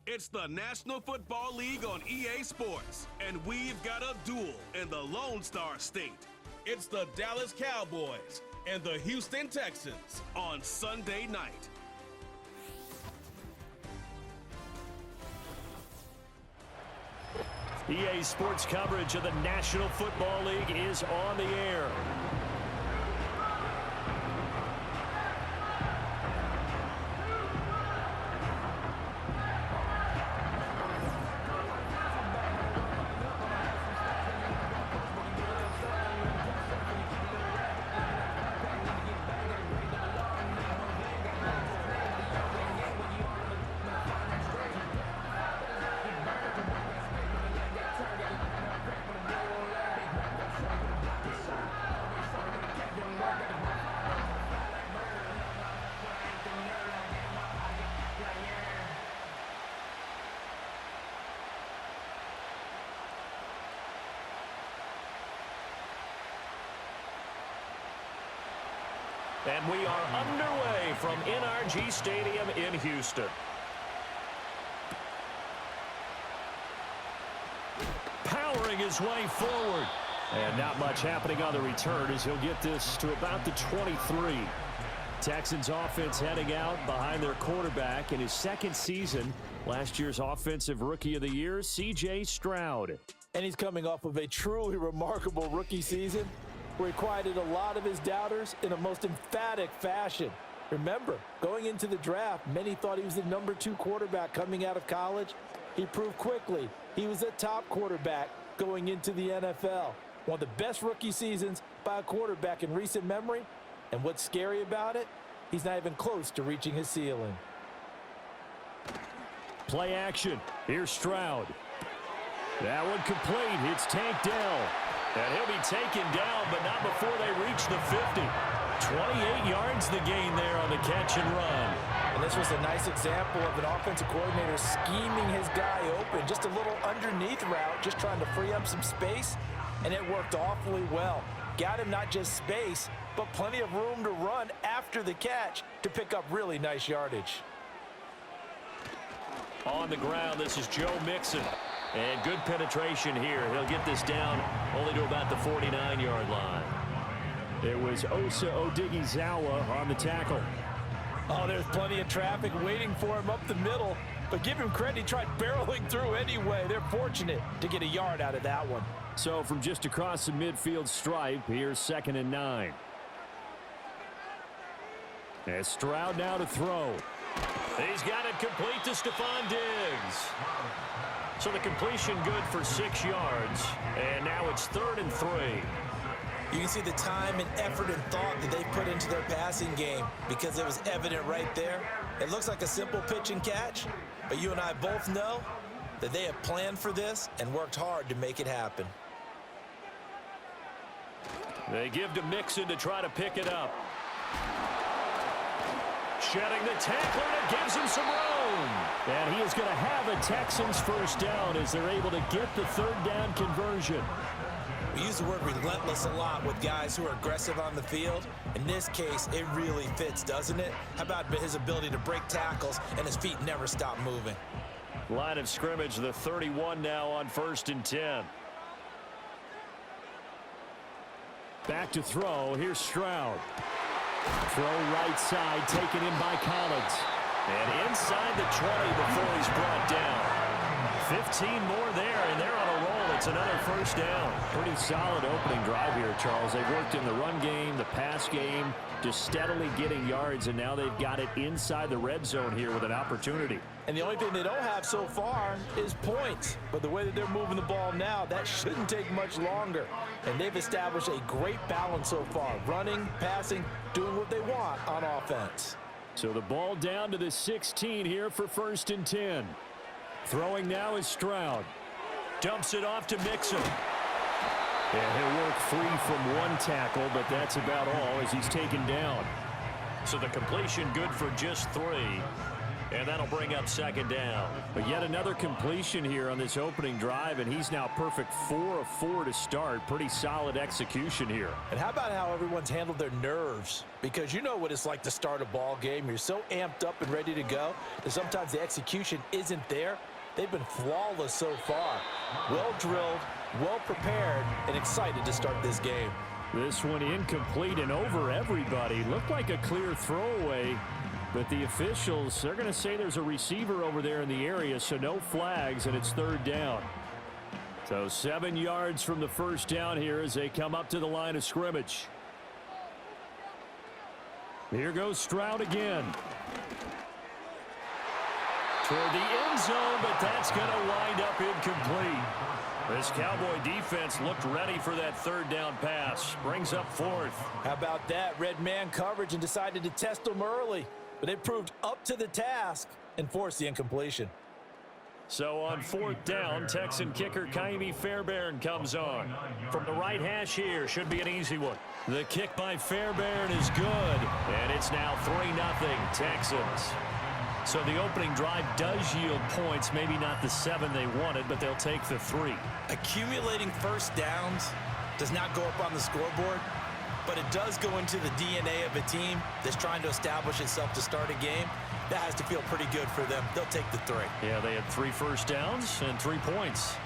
It's the National Football League on EA Sports, and we've got a duel in the Lone Star State. It's the Dallas Cowboys and the Houston Texans on Sunday night. EA Sports coverage of the National Football League is on the air. And we are underway from NRG Stadium in Houston. Powering his way forward. And not much happening on the return as he'll get this to about the 23. Texans offense heading out behind their quarterback in his second season. Last year's Offensive Rookie of the Year, C.J. Stroud. And he's coming off of a truly remarkable rookie season, where he quieted a lot of his doubters in a most emphatic fashion. Remember, going into the draft, many thought he was the #2 quarterback coming out of college. He proved quickly he was a top quarterback going into the NFL. One of the best rookie seasons by a quarterback in recent memory. And what's scary about it? He's not even close to reaching his ceiling. Play action. Here's Stroud. That one complete. It's Tank Dell. And he'll be taken down, but not before they reach the 50. 28 yards the gain there on the catch and run. And this was a nice example of an offensive coordinator scheming his guy open. Just a little underneath route, just trying to free up some space, and it worked awfully well. Got him not just space, but plenty of room to run after the catch to pick up really nice yardage. On the ground, this is Joe Mixon. And good penetration here. He'll get this down only to about the 49-yard line. It was Osa Odighizuwa on the tackle. Oh, there's plenty of traffic waiting for him up the middle. But give him credit, he tried barreling through anyway. They're fortunate to get a yard out of that one. So from just across the midfield stripe, here's 2nd and 9. And Stroud now to throw. He's got it complete to Stephon Diggs. So the completion good for 6 yards, and now it's 3rd and 3. You can see the time and effort and thought that they put into their passing game because it was evident right there. It looks like a simple pitch and catch, but you and I both know that they have planned for this and worked hard to make it happen. They give to Mixon to try to pick it up. Shedding the tackler, and it gives him some room. And he is going to have a Texans first down as they're able to get the 3rd down conversion. We use the word relentless a lot with guys who are aggressive on the field. In this case, it really fits, doesn't it? How about his ability to break tackles and his feet never stop moving? Line of scrimmage, the 31 now on 1st and 10. Back to throw. Here's Stroud. Throw right side, taken in by Collins. And inside the 20 before he's brought down. 15 more there, and they're on a roll. It's another first down. Pretty solid opening drive here, Charles. They've worked in the run game, the pass game, just steadily getting yards, and now they've got it inside the red zone here with an opportunity. And the only thing they don't have so far is points. But the way that they're moving the ball now, that shouldn't take much longer. And they've established a great balance so far. Running, passing, doing what they want on offense. So the ball down to the 16 here for 1st and 10. Throwing now is Stroud. Dumps it off to Mixon. And he'll work free from one tackle, but that's about all as he's taken down. So the completion good for just 3. And that'll bring up second down. But yet another completion here on this opening drive, and he's now perfect 4 of 4 to start. Pretty solid execution here. And how about how everyone's handled their nerves? Because you know what it's like to start a ball game. You're so amped up and ready to go that sometimes the execution isn't there. They've been flawless so far. Well drilled, well prepared, and excited to start this game. This one incomplete and over everybody. Looked like a clear throwaway. But the officials, they're going to say there's a receiver over there in the area, so no flags, and it's third down. So 7 yards from the first down here as they come up to the line of scrimmage. Here goes Stroud again. Toward the end zone, but that's going to wind up incomplete. This Cowboy defense looked ready for that third down pass. Brings up fourth. How about that? Red man coverage and decided to test them early. But they proved up to the task and forced the incompletion. So on fourth down, Texan kicker Kaimi Fairbairn comes on. From the right hash here, should be an easy one. The kick by Fairbairn is good. And it's now 3-0 Texans. So the opening drive does yield points, maybe not the 7 they wanted, but they'll take the 3. Accumulating first downs does not go up on the scoreboard, but it does go into the DNA of a team that's trying to establish itself to start a game. That has to feel pretty good for them. They'll take the 3. Yeah, they had 3 first downs and 3 points.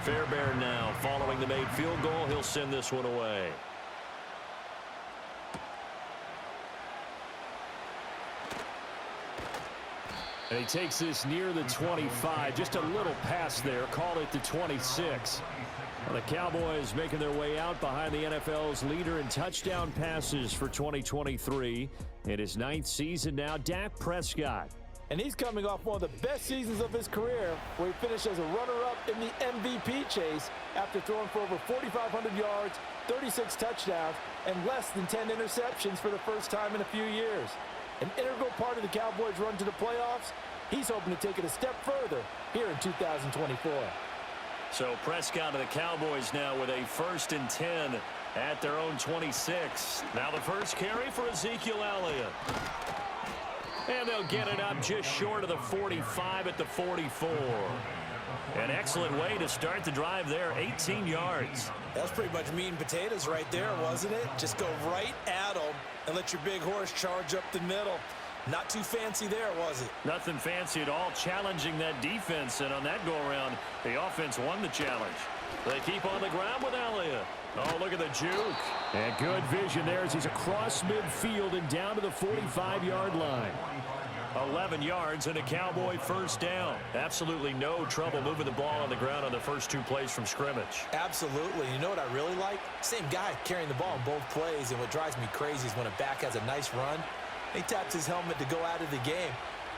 Fairbairn now following the made field goal. He'll send this one away. And he takes this near the 25. Just a little pass there. Call it the 26. Well, the Cowboys making their way out behind the NFL's leader in touchdown passes for 2023. In his 9th season now, Dak Prescott. And he's coming off one of the best seasons of his career, where he finished as a runner-up in the MVP chase after throwing for over 4,500 yards, 36 touchdowns, and less than 10 interceptions for the first time in a few years. An integral part of the Cowboys' run to the playoffs. He's hoping to take it a step further here in 2024. So Prescott of the Cowboys now with a 1st and 10 at their own 26. Now the first carry for Ezekiel Elliott. And they'll get it up just short of the 45 at the 44. An excellent way to start the drive there, 18 yards. That was pretty much meat and potatoes right there, wasn't it? Just go right at them and let your big horse charge up the middle. Not too fancy there, was it? Nothing fancy at all, challenging that defense. And on that go-around, the offense won the challenge. They keep on the ground with Elliott. Oh, look at the juke. And good vision there as he's across midfield and down to the 45-yard line. 11 yards and a Cowboy first down. Absolutely no trouble moving the ball on the ground on the first 2 plays from scrimmage. Absolutely. You know what I really like? Same guy carrying the ball in both plays, and what drives me crazy is when a back has a nice run, he taps his helmet to go out of the game.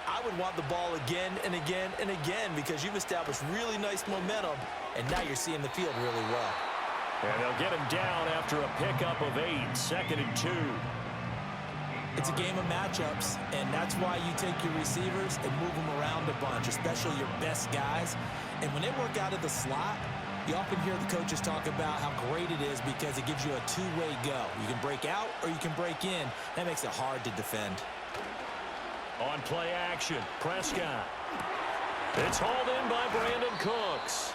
I would want the ball again and again and again because you've established really nice momentum, and now you're seeing the field really well. And they'll get him down after a pickup of 8, 2nd and 2. It's a game of matchups, and that's why you take your receivers and move them around a bunch, especially your best guys. And when they work out of the slot, you often hear the coaches talk about how great it is because it gives you a two-way go. You can break out or you can break in. That makes it hard to defend. On play action, Prescott. It's hauled in by Brandon Cooks.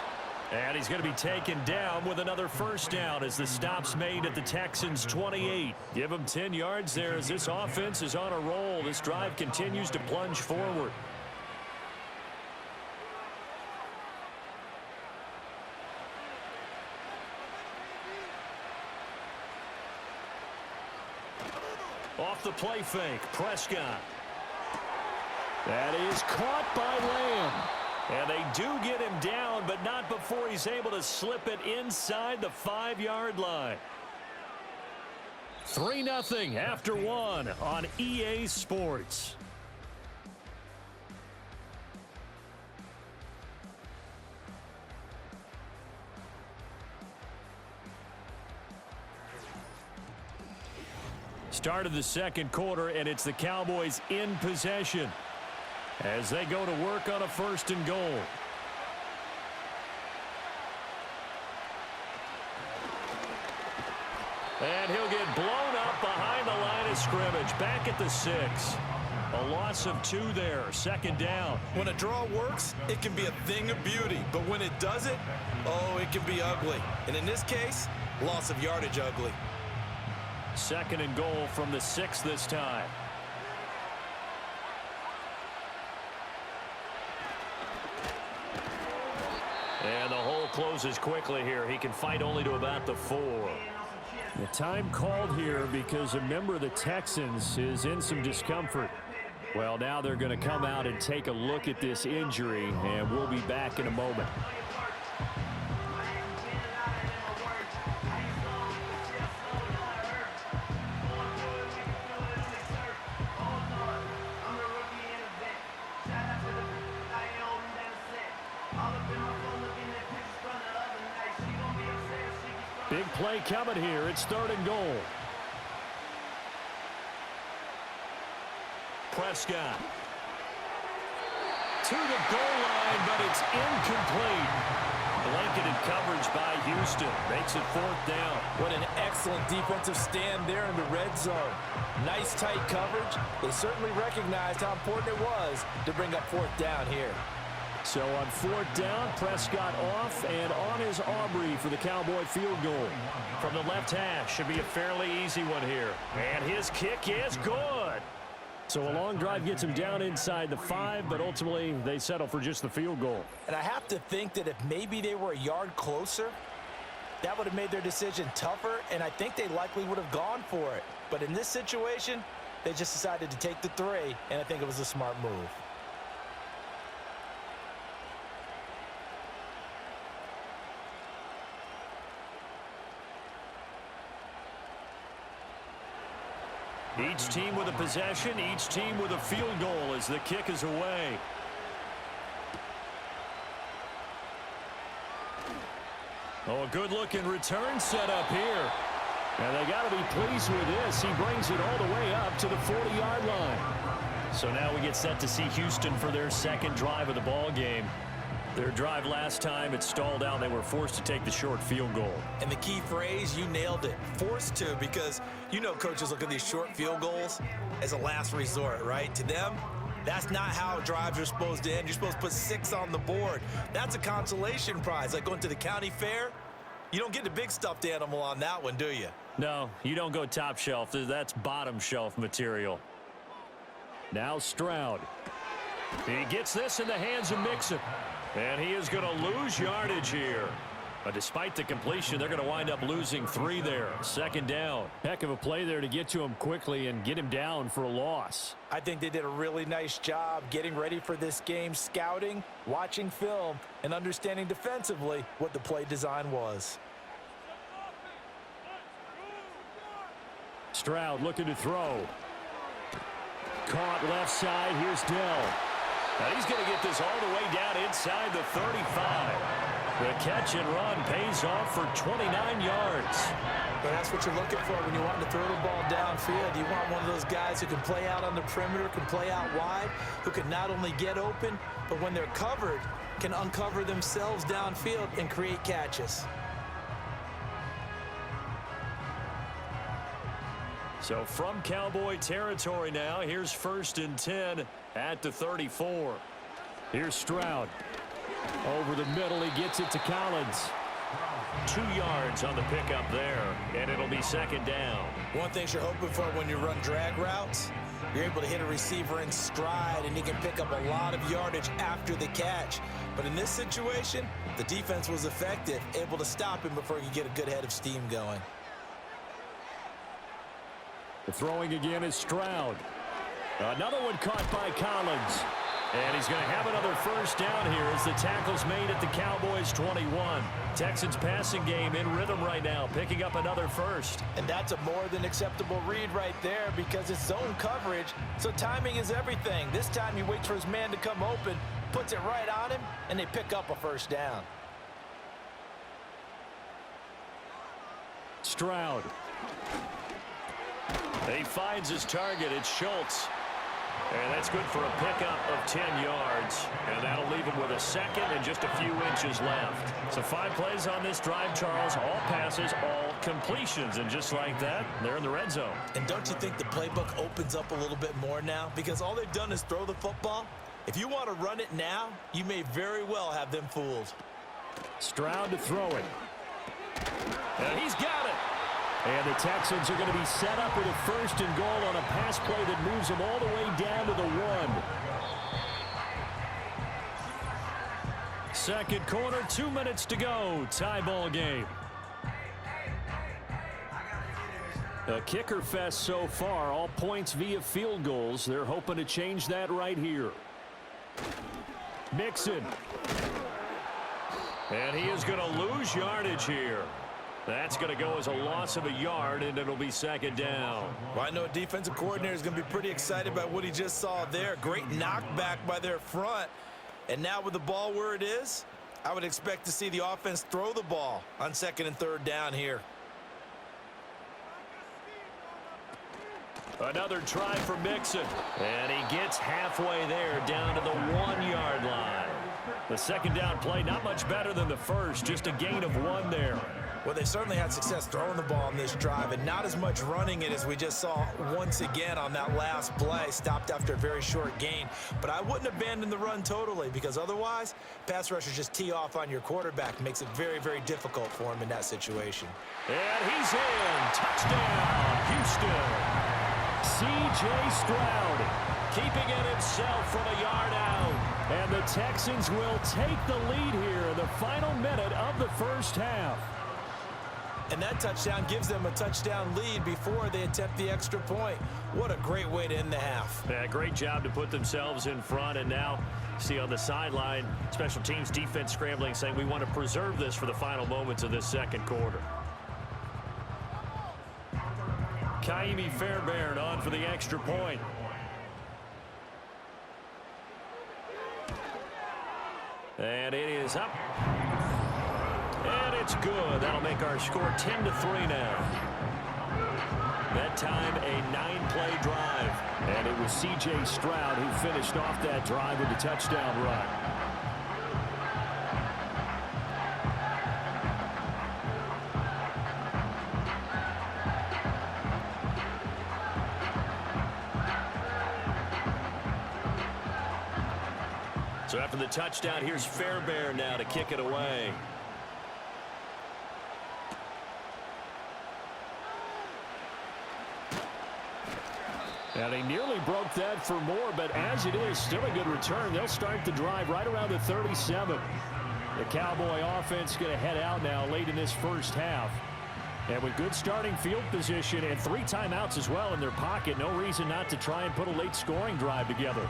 And he's going to be taken down with another first down as the stop's made at the Texans' 28. Give him 10 yards there as this offense is on a roll. This drive continues to plunge forward. Off the play fake, Prescott. That is caught by Lamb. And they do get him down, but not before he's able to slip it inside the 5-yard line. 3-0 after 1 on EA Sports. Start of the second quarter, and it's the Cowboys in possession as they go to work on a 1st and goal. And he'll get blown up behind the line of scrimmage. Back at the 6. A loss of 2 there. Second down. When a draw works, it can be a thing of beauty. But when it doesn't, oh, it can be ugly. And in this case, loss of yardage ugly. Second and goal from the 6 this time. And the hole closes quickly here. He can fight only to about the 4. The time called here because a member of the Texans is in some discomfort. Well, now they're going to come out and take a look at this injury, and we'll be back in a moment. Big play coming here. It's 3rd and goal. Prescott to the goal line, but it's incomplete. Blanketed coverage by Houston. Makes it 4th down. What an excellent defensive stand there in the red zone. Nice tight coverage. They certainly recognized how important it was to bring up 4th down here. So on 4th down, Prescott off and on is Aubrey for the Cowboy field goal. From the left hash, should be a fairly easy one here. And his kick is good. So a long drive gets him down inside the 5, but ultimately they settle for just the field goal. And I have to think that if maybe they were a yard closer, that would have made their decision tougher, and I think they likely would have gone for it. But in this situation, they just decided to take the 3, and I think it was a smart move. Each team with a possession, each team with a field goal as the kick is away. Oh, a good-looking return set up here. And they got to be pleased with this. He brings it all the way up to the 40-yard line. So now we get set to see Houston for their second drive of the ball game. Their drive last time, it stalled out. They were forced to take the short field goal. And the key phrase, you nailed it. Forced to, because you know coaches look at these short field goals as a last resort, right? To them, that's not how drives are supposed to end. You're supposed to put 6 on the board. That's a consolation prize. Like going to the county fair, you don't get the big stuffed animal on that one, do you? No, you don't go top shelf. That's bottom shelf material. Now Stroud. He gets this in the hands of Mixon. And he is going to lose yardage here. But despite the completion, they're going to wind up losing 3 there. Second down. Heck of a play there to get to him quickly and get him down for a loss. I think they did a really nice job getting ready for this game, scouting, watching film, and understanding defensively what the play design was. Stroud looking to throw. Caught left side. Here's Dell. And he's going to get this all the way down inside the 35. The catch and run pays off for 29 yards. But that's what you're looking for when you want to throw the ball downfield. You want one of those guys who can play out on the perimeter, can play out wide, who can not only get open, but when they're covered, can uncover themselves downfield and create catches. So from Cowboy territory now, here's 1st and 10 at the 34. Here's Stroud. Over the middle, he gets it to Collins. 2 yards on the pickup there, and it'll be second down. One thing you're hoping for when you run drag routes, you're able to hit a receiver in stride, and he can pick up a lot of yardage after the catch. But in this situation, the defense was effective, able to stop him before he could get a good head of steam going. The throwing again is Stroud. Another one caught by Collins. And he's going to have another first down here as the tackle's made at the Cowboys 21. Texans passing game in rhythm right now, picking up another first. And that's a more than acceptable read right there because it's zone coverage, so timing is everything. This time he waits for his man to come open, puts it right on him, and they pick up a first down. Stroud. He finds his target. It's Schultz. And that's good for a pickup of 10 yards. And that'll leave him with a second and just a few inches left. So 5 plays on this drive, Charles. All passes, all completions. And just like that, they're in the red zone. And don't you think the playbook opens up a little bit more now? Because all they've done is throw the football. If you want to run it now, you may very well have them fooled. Stroud to throw it. And he's got it. And the Texans are going to be set up with a 1st and goal on a pass play that moves them all the way down to the 1. Second quarter, 2 minutes to go. Tie ball game. A kicker fest so far. All points via field goals. They're hoping to change that right here. Mixon. And he is going to lose yardage here. That's going to go as a loss of a yard, and it'll be second down. Well, I know a defensive coordinator is going to be pretty excited about what he just saw there. Great knockback by their front. And now with the ball where it is, I would expect to see the offense throw the ball on 2nd and 3rd down here. Another try for Mixon. And he gets halfway there down to the 1-yard line. The second down play, not much better than the first, just a gain of 1 there. Well, they certainly had success throwing the ball on this drive and not as much running it as we just saw once again on that last play. Stopped after a very short gain. But I wouldn't abandon the run totally because otherwise, pass rushers just tee off on your quarterback. Makes it very, very difficult for him in that situation. And he's in. Touchdown, Houston. C.J. Stroud keeping it himself from a yard out. And the Texans will take the lead here in the final minute of the first half. And that touchdown gives them a touchdown lead before they attempt the extra point. What a great way to end the half. Yeah, great job to put themselves in front. And now, see on the sideline, special teams defense scrambling, saying we want to preserve this for the final moments of this second quarter. Kaimi Fairbairn on for the extra point. And it is up. And it's good. That'll make our score 10-3 now. That time, a 9-play drive. And it was C.J. Stroud who finished off that drive with the touchdown run. So after the touchdown, here's Fairbairn now to kick it away. And he nearly broke that for more, but as it is, still a good return. They'll start the drive right around the 37. The Cowboy offense going to head out now late in this first half. And with good starting field position and 3 timeouts as well in their pocket, no reason not to try and put a late scoring drive together.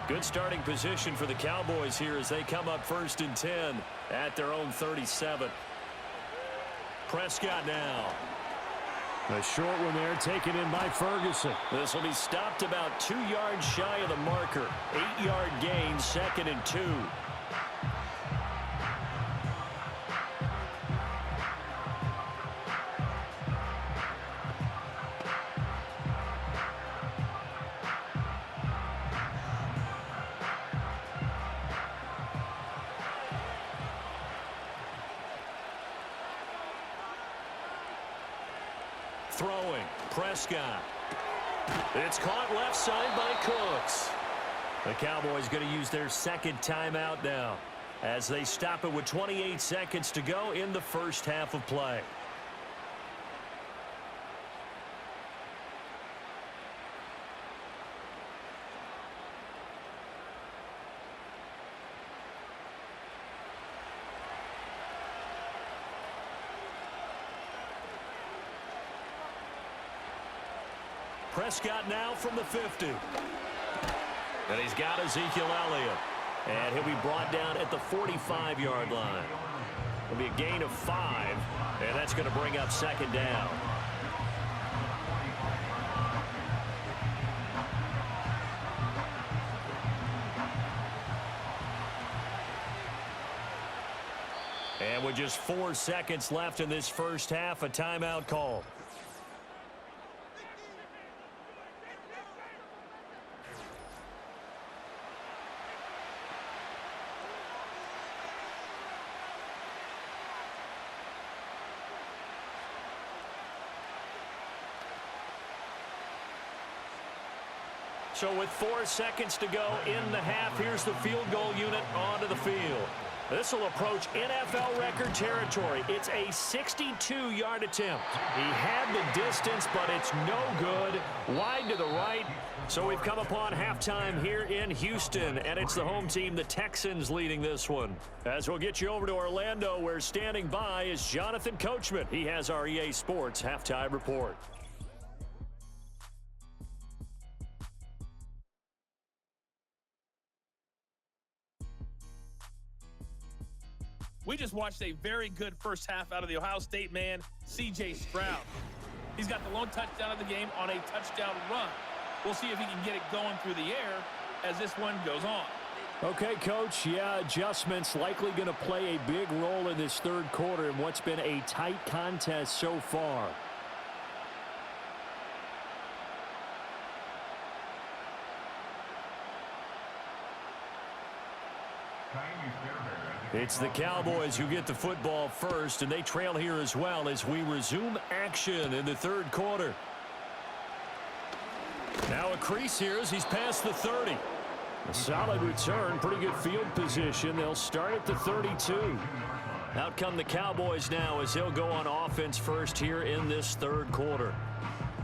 Good starting position for the Cowboys here as they come up 1st and 10 at their own 37. Prescott now. A short one there taken in by Ferguson. This will be stopped about 2 yards shy of the marker. 8-yard gain, 2nd and 2. Throwing, Prescott. It's caught left side by Cooks. The Cowboys going to use their 2nd timeout now as they stop it with 28 seconds to go in the first half of play. Prescott now from the 50. And he's got Ezekiel Elliott. And he'll be brought down at the 45-yard line. It'll be a gain of 5. And that's going to bring up 2nd down. And with just 4 seconds left in this first half, a timeout call. So with 4 seconds to go in the half, here's the field goal unit onto the field. This will approach NFL record territory. It's a 62-yard attempt. He had the distance, but it's no good. Wide to the right. So we've come upon halftime here in Houston, and it's the home team, the Texans, leading this one. As we'll get you over to Orlando, where standing by is Jonathan Coachman. He has our EA Sports halftime report. We just watched a very good first half out of the Ohio State man, C.J. Stroud. He's got the lone touchdown of the game on a touchdown run. We'll see if he can get it going through the air as this one goes on. Okay, Coach, adjustments likely going to play a big role in this third quarter in what's been a tight contest so far. It's the Cowboys who get the football first, and they trail here as well as we resume action in the third quarter. Now a crease here as he's past the 30. A solid return, pretty good field position. They'll start at the 32. Out come the Cowboys now as they'll go on offense first here in this third quarter.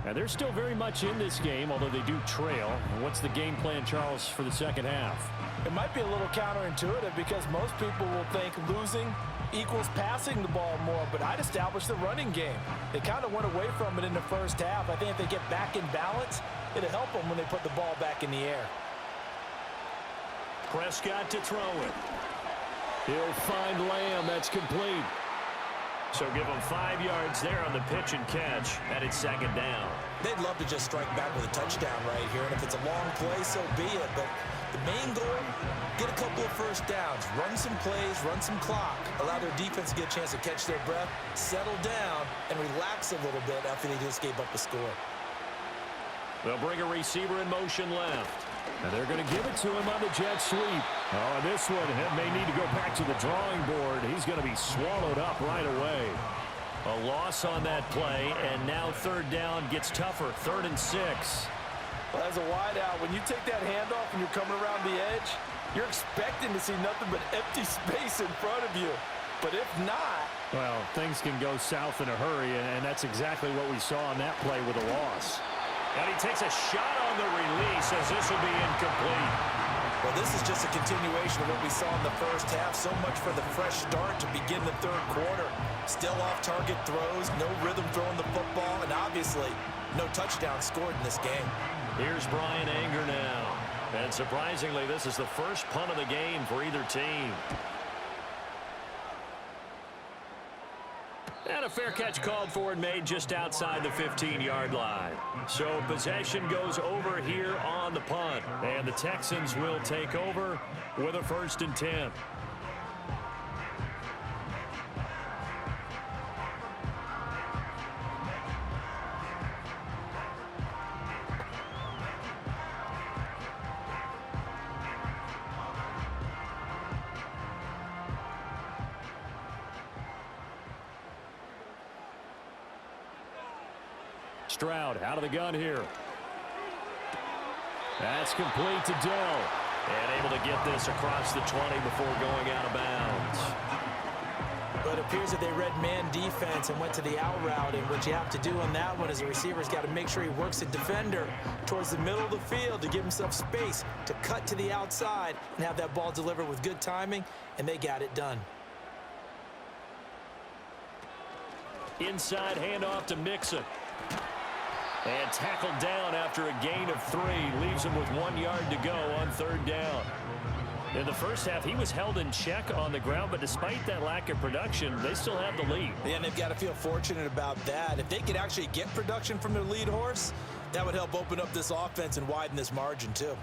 And they're still very much in this game, although they do trail. What's the game plan, Charles, for the second half? It might be a little counterintuitive because most people will think losing equals passing the ball more, but I'd establish the running game. They kind of went away from it in the first half. I think if they get back in balance, it'll help them when they put the ball back in the air. Prescott to throw it. He'll find Lamb. That's complete. So give them 5 yards there on the pitch and catch, and it's second down. They'd love to just strike back with a touchdown right here, and if it's a long play, so be it. But the main goal, get a couple of first downs, run some plays, run some clock, allow their defense to get a chance to catch their breath, settle down, and relax a little bit after they just gave up a score. They'll bring a receiver in motion left. And they're going to give it to him on the jet sweep. Oh, this one may need to go back to the drawing board. He's going to be swallowed up right away. A loss on that play, and now third down gets tougher. 3rd and 6. Well, as a wideout, when you take that handoff and you're coming around the edge, you're expecting to see nothing but empty space in front of you. But if not... Well, things can go south in a hurry, and that's exactly what we saw on that play with a loss. And he takes a shot on the release as this will be incomplete. Well, this is just a continuation of what we saw in the first half. So much for the fresh start to begin the third quarter. Still off-target throws, no rhythm throwing the football, and obviously no touchdown scored in this game. Here's Brian Anger now. And surprisingly, this is the first punt of the game for either team. And a fair catch called for and made just outside the 15-yard line. So possession goes over here on the punt. And the Texans will take over with a 1st and 10. Stroud out of the gun here. That's complete to Dell. And able to get this across the 20 before going out of bounds. But it appears that they read man defense and went to the out route. And what you have to do on that one is the receiver's got to make sure he works the defender towards the middle of the field to give himself space to cut to the outside and have that ball delivered with good timing, and they got it done. Inside handoff to Mixon. And tackled down after a gain of 3. Leaves him with 1 yard to go on third down. In the first half, he was held in check on the ground, but despite that lack of production, they still have the lead. Yeah, and they've got to feel fortunate about that. If they could actually get production from their lead horse, that would help open up this offense and widen this margin, too.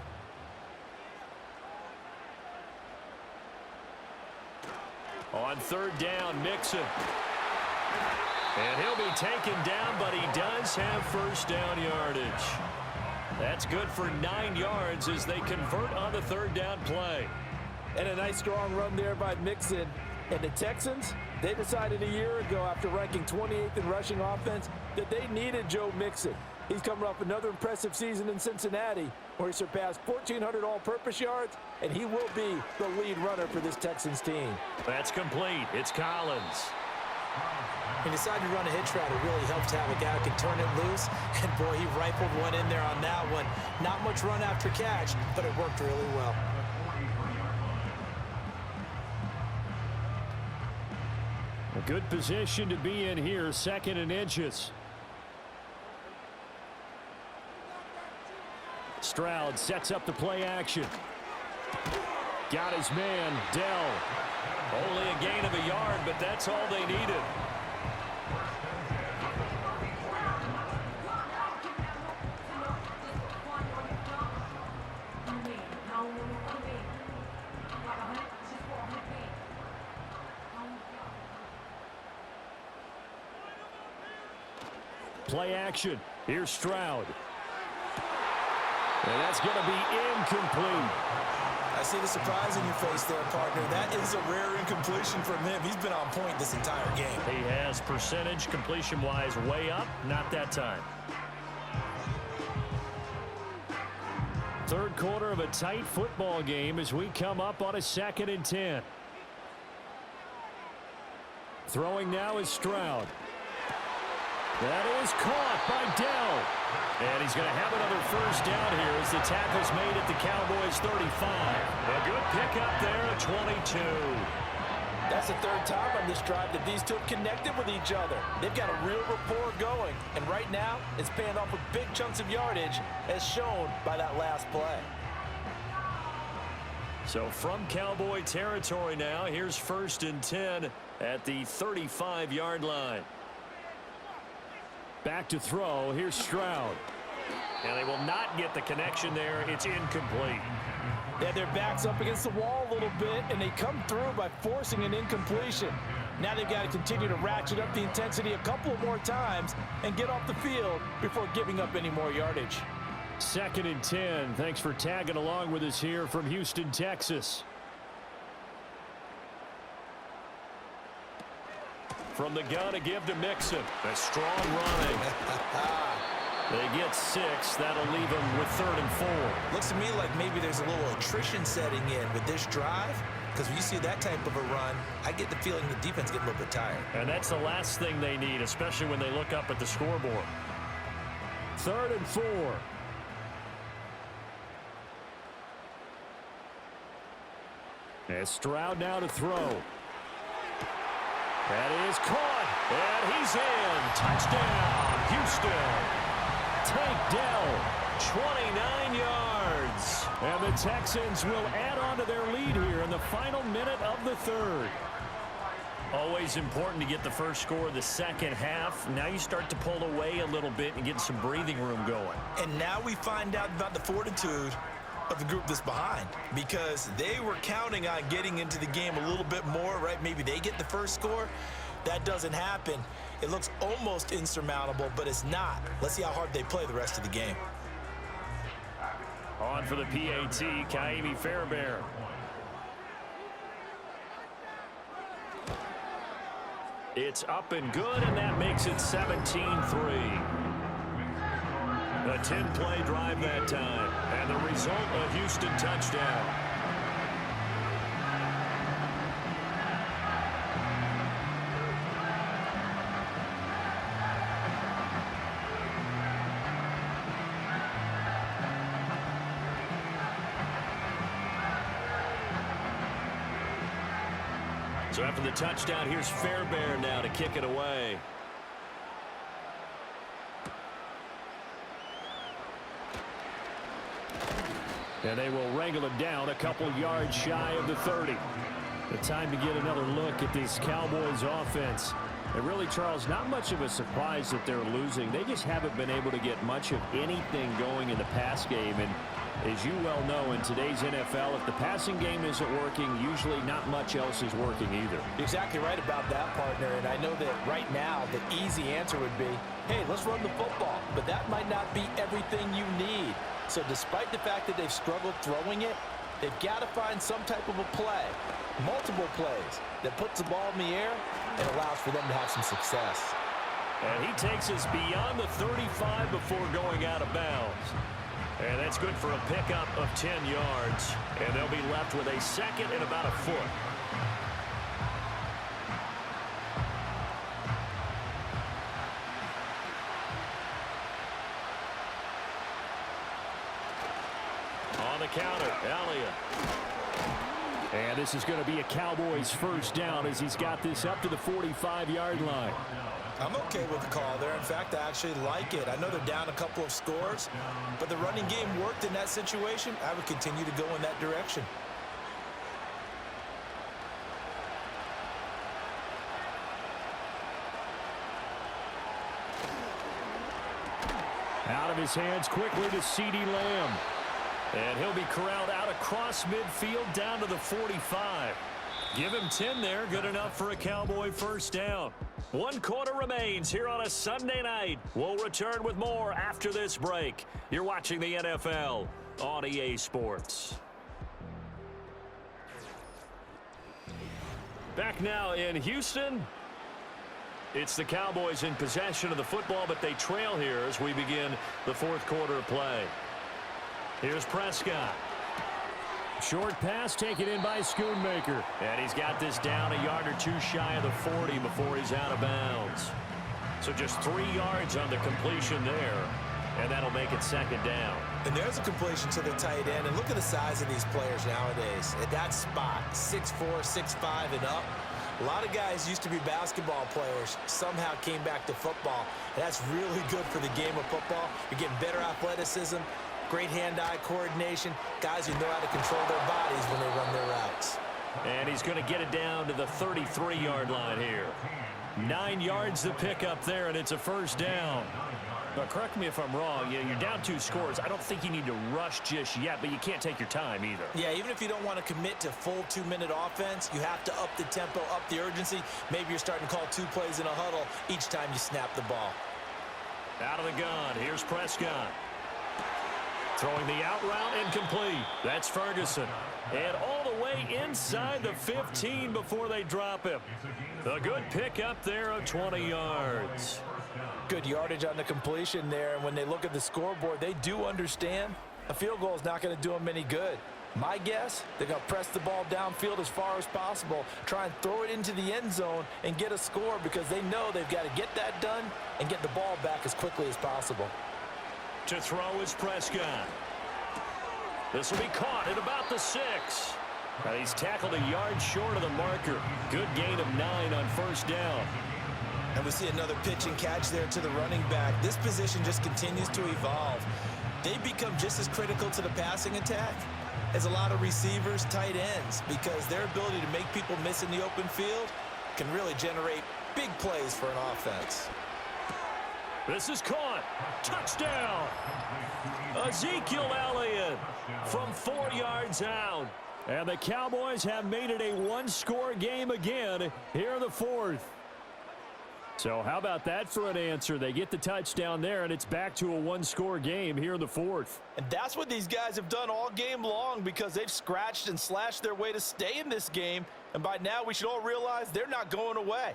On third down, Mixon. And he'll be taken down, but he does have first down yardage. That's good for 9 yards as they convert on the third down play. And a nice strong run there by Mixon. And the Texans, they decided a year ago after ranking 28th in rushing offense that they needed Joe Mixon. He's coming off another impressive season in Cincinnati, where he surpassed 1,400 all-purpose yards, and he will be the lead runner for this Texans team. That's complete. It's Collins. He decided to run a hitch route. It really helps to have a guy who can turn it loose. And, boy, he rifled one in there on that one. Not much run after catch, but it worked really well. A good position to be in here, 2nd and inches. Stroud sets up the play action. Got his man, Dell. Only a gain of a yard, but that's all they needed. Play action. Here's Stroud. And that's going to be incomplete. I see the surprise in your face there, partner. That is a rare incompletion from him. He's been on point this entire game. He has percentage completion-wise way up. Not that time. Third quarter of a tight football game as we come up on a 2nd and 10. Throwing now is Stroud. That is caught by Dell. And he's going to have another first down here as the tackle's made at the Cowboys 35. A good pickup there at 22. That's the 3rd time on this drive that these two have connected with each other. They've got a real rapport going. And right now, it's paying off with big chunks of yardage, as shown by that last play. So from Cowboy territory now, here's 1st and 10 at the 35-yard line. Back to throw. Here's Stroud. And they will not get the connection there. It's incomplete. They had their backs up against the wall a little bit, and they come through by forcing an incompletion. Now they've got to continue to ratchet up the intensity a couple of more times and get off the field before giving up any more yardage. 2nd and 10. Thanks for tagging along with us here from Houston, Texas. From the gun to give to Mixon. A strong running. They get 6. That'll leave them with 3rd and 4. Looks to me like maybe there's a little attrition setting in with this drive, because when you see that type of a run, I get the feeling the defense get a little bit tired. And that's the last thing they need, especially when they look up at the scoreboard. 3rd and 4. And Stroud now to throw. That is caught, and he's in. Touchdown, Houston. Tank Dell, 29 yards. And the Texans will add on to their lead here in the final minute of the 3rd. Always important to get the first score of the second half. Now you start to pull away a little bit and get some breathing room going. And now we find out about the fortitude of the group that's behind, because they were counting on getting into the game a little bit more, right? Maybe they get the first score. That doesn't happen. It looks almost insurmountable, but it's not. Let's see how hard they play the rest of the game. On for the PAT, Kaimi Fairbairn. It's up and good, and that makes it 17-3. A 10-play drive that time, and the result, a Houston touchdown. So after the touchdown, here's Fairbairn now to kick it away. And they will wrangle it down a couple yards shy of the 30. The time to get another look at this Cowboys offense. And really, Charles, not much of a surprise that they're losing. They just haven't been able to get much of anything going in the pass game. And as you well know, in today's NFL, if the passing game isn't working, usually not much else is working either. You're exactly right about that, partner. And I know that right now the easy answer would be, hey, let's run the football. But that might not be everything you need. So despite the fact that they've struggled throwing it, they've got to find some type of a play, multiple plays, that puts the ball in the air and allows for them to have some success. And he takes us beyond the 35 before going out of bounds. And that's good for a pickup of 10 yards. And they'll be left with a second and about a foot. On the counter, Elliott. And this is going to be a Cowboys first down as he's got this up to the 45-yard line. I'm okay with the call there. In fact, I actually like it. I know they're down a couple of scores, but the running game worked in that situation. I would continue to go in that direction. Out of his hands quickly to CeeDee Lamb. And he'll be corralled out across midfield down to the 45. Give him 10 there. Good enough for a Cowboy first down. 1 quarter remains here on a Sunday night. We'll return with more after this break. You're watching the NFL on EA Sports. Back now in Houston. It's the Cowboys in possession of the football, but they trail here as we begin the fourth quarter of play. Here's Prescott. Short pass taken in by Schoonmaker. And he's got this down a yard or two shy of the 40 before he's out of bounds. So just 3 yards on the completion there. And that'll make it second down. And there's a completion to the tight end. And look at the size of these players nowadays. At that spot, 6'4", 6'5", and up. A lot of guys used to be basketball players, somehow came back to football. And that's really good for the game of football. You're getting better athleticism, great hand-eye coordination, guys who know how to control their bodies when they run their routes. And he's going to get it down to the 33-yard line here. 9 yards to pick up there, and it's a first down. But correct me if I'm wrong, you're down 2 scores. I don't think you need to rush just yet, but you can't take your time either. Yeah, even if you don't want to commit to full 2-minute offense, you have to up the tempo, up the urgency. Maybe you're starting to call 2 plays in a huddle each time you snap the ball. Out of the gun, here's Prescott. Throwing the out route incomplete. That's Ferguson. And all the way inside the 15 before they drop him. A good pickup there of 20 yards. Good yardage on the completion there, and when they look at the scoreboard, they do understand a field goal is not going to do them any good. My guess, they're going to press the ball downfield as far as possible, try and throw it into the end zone and get a score because they know they've got to get that done and get the ball back as quickly as possible. To throw is Prescott. This will be caught at about the 6. And he's tackled a yard short of the marker. Good gain of 9 on first down. And we see another pitch and catch there to the running back. This position just continues to evolve. They become just as critical to the passing attack as a lot of receivers, tight ends, because their ability to make people miss in the open field can really generate big plays for an offense. This is caught. Touchdown. Ezekiel Elliott from 4 yards out. And the Cowboys have made it a 1-score game again here in the fourth. So how about that for an answer? They get the touchdown there, and it's back to a 1-score game here in the fourth. And that's what these guys have done all game long because they've scratched and slashed their way to stay in this game. And by now, we should all realize they're not going away.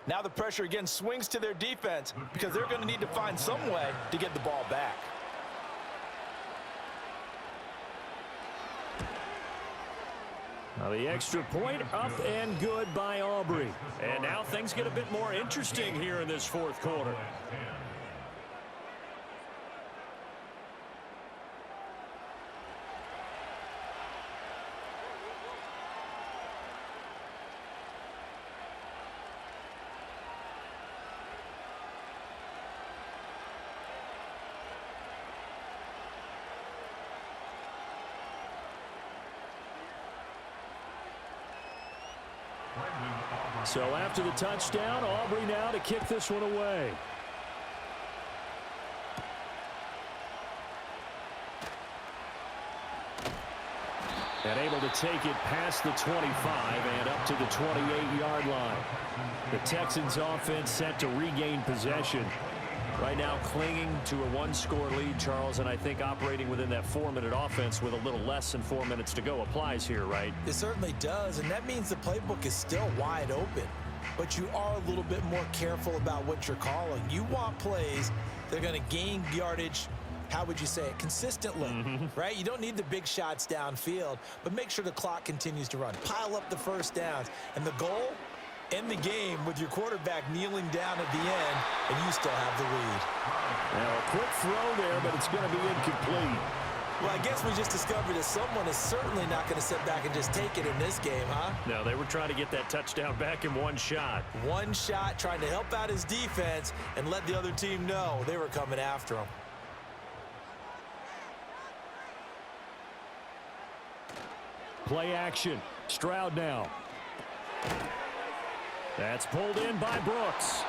Now the pressure again swings to their defense because they're going to need to find some way to get the ball back. Now the extra point up and good by Aubrey. And now things get a bit more interesting here in this fourth quarter. So after the touchdown, Aubrey now to kick this one away. And able to take it past the 25 and up to the 28-yard line. The Texans offense set to regain possession. Right now clinging to a 1-score lead, Charles, and I think operating within that 4-minute offense with a little less than 4 minutes to go applies here, right? It certainly does, and that means the playbook is still wide open. but you are a little bit more careful about what you're calling. You want plays that are going to gain yardage, how would you say it, consistently, right? You don't need the big shots downfield, but make sure the clock continues to run. Pile up the first downs. And the goal, end the game with your quarterback kneeling down at the end, and you still have the lead. Now, a quick throw there, but it's going to be incomplete. Well, I guess we just discovered that someone is certainly not going to sit back and just take it in this game, huh? No, they were trying to get that touchdown back in one shot. One shot, trying to help out his defense and let the other team know they were coming after him. Play action. Stroud now. That's pulled in by Brooks.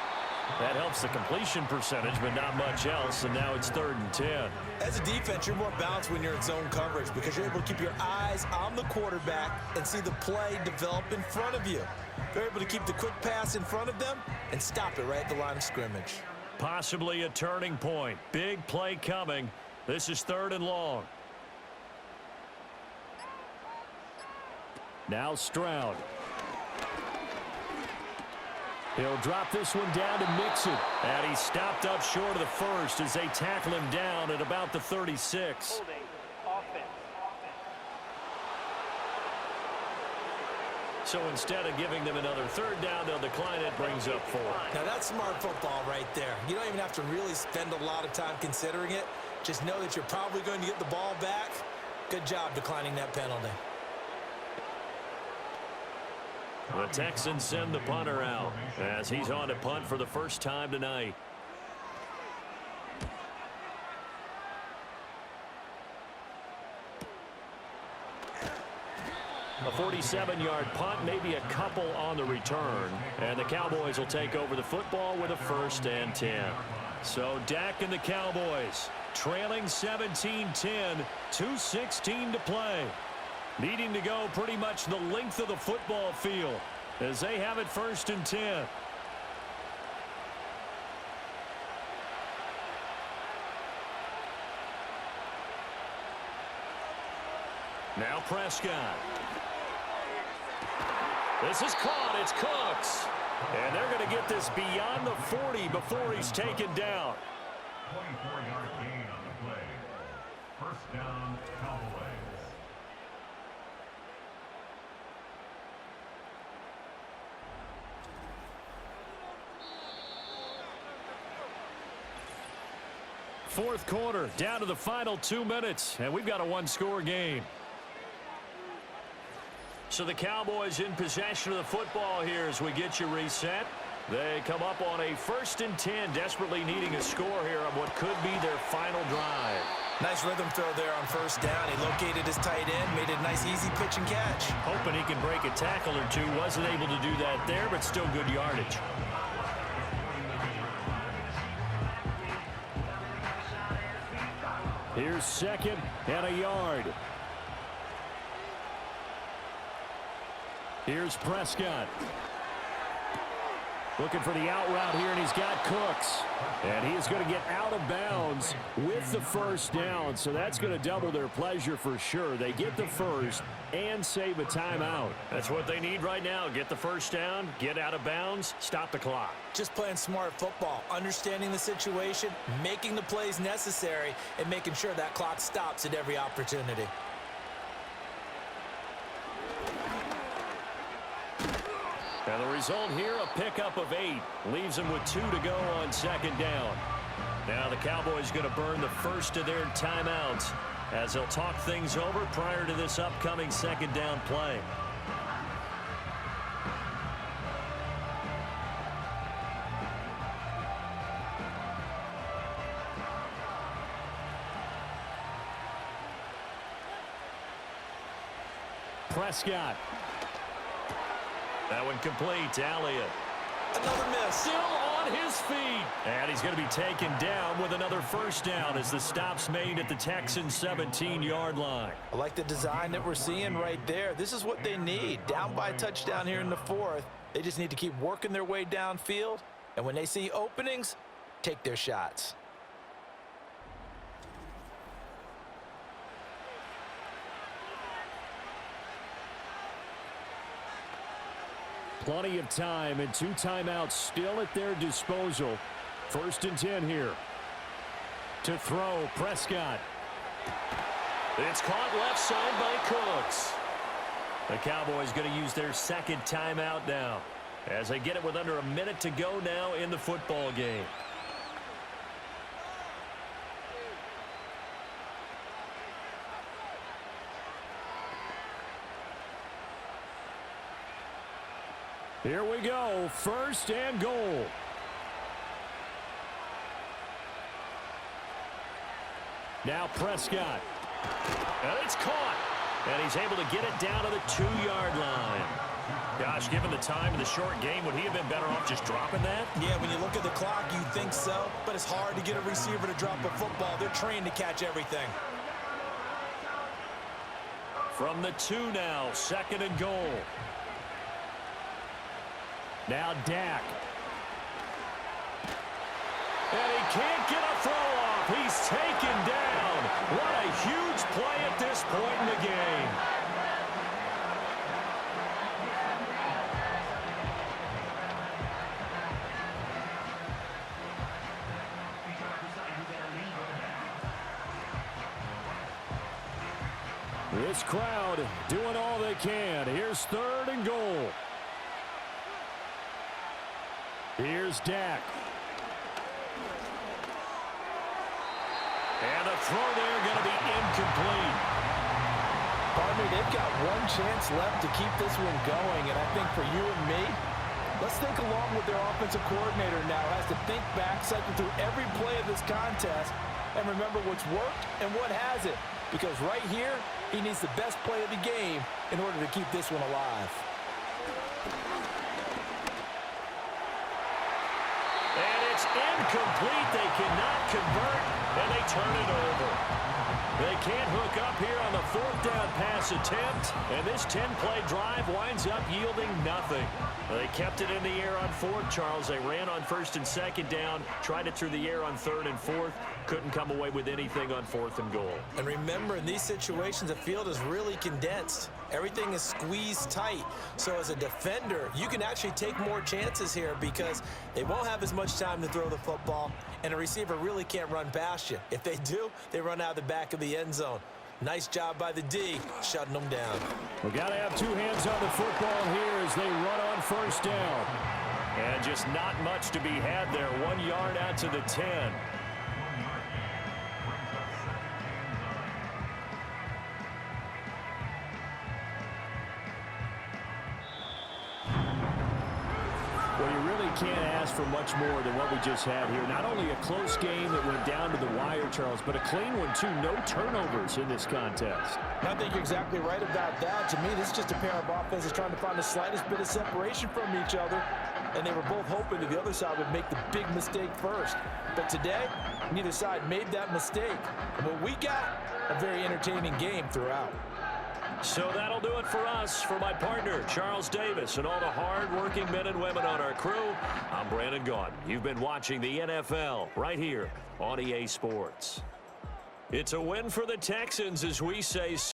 That helps the completion percentage, but not much else, and now it's 3rd and 10. As a defense, you're more balanced when you're in zone coverage because you're able to keep your eyes on the quarterback and see the play develop in front of you. You're able to keep the quick pass in front of them and stop it right at the line of scrimmage. Possibly a turning point. Big play coming. This is 3rd and long. Now Stroud. He'll drop this one down to Mixon. And he's stopped up short of the first as they tackle him down at about the 36. So instead of giving them another 3rd down, they'll decline it, brings up 4. Now that's smart football right there. You don't even have to really spend a lot of time considering it. Just know that you're probably going to get the ball back. Good job declining that penalty. The Texans send the punter out as he's on to punt for the first time tonight. A 47-yard punt, maybe a couple on the return. And the Cowboys will take over the football with a 1st and 10. So Dak and the Cowboys trailing 17-10, 2:16 to play. Needing to go pretty much the length of the football field as they have it 1st and 10. Now Prescott. This is caught. It's Cooks. And they're going to get this beyond the 40 before he's taken down. 24-yard gain on the play. 1st down, Cowboys. Fourth quarter, down to the final 2 minutes, and we've got a 1-score game. So the Cowboys in possession of the football here as we get you reset. They come up on a 1st and 10, desperately needing a score here on what could be their final drive. Nice rhythm throw there on 1st down. He located his tight end, made it a nice easy pitch and catch. Hoping he can break a tackle or two. Wasn't able to do that there, but still good yardage. Here's 2nd and a yard. Here's Prescott. Looking for the out route here, and he's got Cooks. And he is going to get out of bounds with the 1st down, so that's going to double their pleasure for sure. They get the 1st and save a timeout. That's what they need right now. Get the 1st down, get out of bounds, stop the clock. Just playing smart football, understanding the situation, making the plays necessary, and making sure that clock stops at every opportunity. And the result here, a pickup of 8. Leaves them with 2 to go on 2nd down. Now the Cowboys going to burn the first of their timeouts as they'll talk things over prior to this upcoming 2nd down play. Prescott. That one complete to Elliott. Another miss. Still on his feet. And he's going to be taken down with another 1st down as the stop's made at the Texans' 17-yard line. I like the design that we're seeing right there. This is what they need. Down by a touchdown here in the 4th. They just need to keep working their way downfield. And when they see openings, take their shots. Plenty of time and 2 timeouts still at their disposal. 1st and 10 here. To throw, Prescott. It's caught left side by Cooks. The Cowboys going to use their 2nd timeout now as they get it with under a minute to go now in the football game. Here we go, 1st and goal. Now Prescott. And it's caught. And he's able to get it down to the 2-yard line. Gosh, given the time of the short game, would he have been better off just dropping that? Yeah, when you look at the clock, you think so. But it's hard to get a receiver to drop a football. They're trained to catch everything. From the 2 now, 2nd and goal. Now Dak. And he can't get a throw off. He's taken down. What a huge play at this point in the game. This crowd doing all they can. Here's 3rd and goal. Here's Dak. And the throw there going to be incomplete. Partner, they've got one chance left to keep this one going, and I think for you and me, let's think along with their offensive coordinator now. Has to think back, cycle through every play of this contest, and remember what's worked and what hasn't. Because right here, he needs the best play of the game in order to keep this one alive. And it's incomplete. They cannot convert, and they turn it over. They can't hook up here on the 4th down pass attempt, and this 10-play drive winds up yielding nothing. They kept it in the air on 4th, Charles. They ran on 1st and 2nd down, tried it through the air on 3rd and 4th, couldn't come away with anything on 4th and goal. And remember, in these situations, the field is really condensed. Everything is squeezed tight. So as a defender, you can actually take more chances here because they won't have as much time to throw the football, and a receiver really can't run past you. If they do, they run out the back of the end zone. Nice job by the D, shutting them down. We got to have 2 hands on the football here as they run on 1st down. And just not much to be had there. 1 yard out to the 10. Well, you really can't ask for much more than what we just had here. Not only a close game that went down to the wire, Charles, but a clean one, too. No turnovers in this contest. I think you're exactly right about that. To me, this is just a pair of offenses trying to find the slightest bit of separation from each other, and they were both hoping that the other side would make the big mistake first. But today, neither side made that mistake. And what we got, a very entertaining game throughout. So that'll do it for us. For my partner, Charles Davis, and all the hard-working men and women on our crew, I'm Brandon Gaudin. You've been watching the NFL right here on EA Sports. It's a win for the Texans, as we say.